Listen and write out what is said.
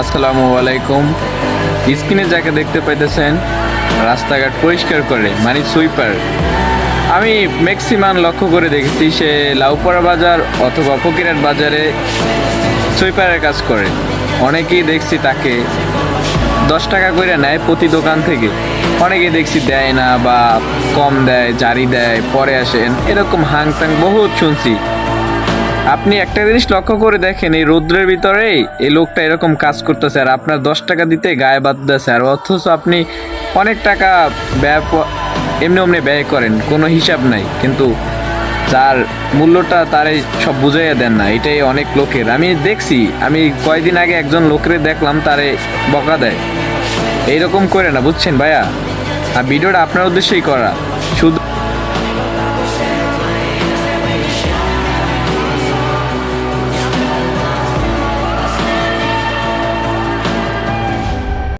আসসালামু আলাইকুম। স্ক্রিনে যাকে দেখতে পাইতেছেন রাস্তাঘাট পরিষ্কার করে মানে সুইপার। আমি ম্যাক্সিমাম লক্ষ্য করে দেখেছি সে লাউপাড়া বাজার অথবা ফকিরহাট বাজারে সুইপারের কাজ করে। অনেকেই দেখছি তাকে 10 টাকা করে নেয় প্রতি দোকান থেকে। অনেকেই দেখছি দেয় না বা কম দেয়, জারি দেয়, পরে আসেন, এরকম হাংতাং বহুত শুনছি। আপনি একটা জিনিস লক্ষ্য করে দেখেন, এই রৌদ্রের ভিতরে এই লোকটা এরকম কাজ করতেছে আর আপনার 10 টাকা দিতে গায়ে বাঁধতেছে, আর অথচ আপনি অনেক টাকা ব্যয় এমনি অমনি ব্যয় করেন, কোনো হিসাব নাই, কিন্তু যার মূল্যটা তারে সব বুঝাইয়া দেন না। এটাই অনেক লোকের আমি দেখছি। আমি কয়েকদিন আগে একজন লোকের দেখলাম তারে বকা দেয়। এইরকম করে না, বুঝছেন ভাইয়া? আর ভিডিওটা আপনার উদ্দেশ্যেই করা। শুধু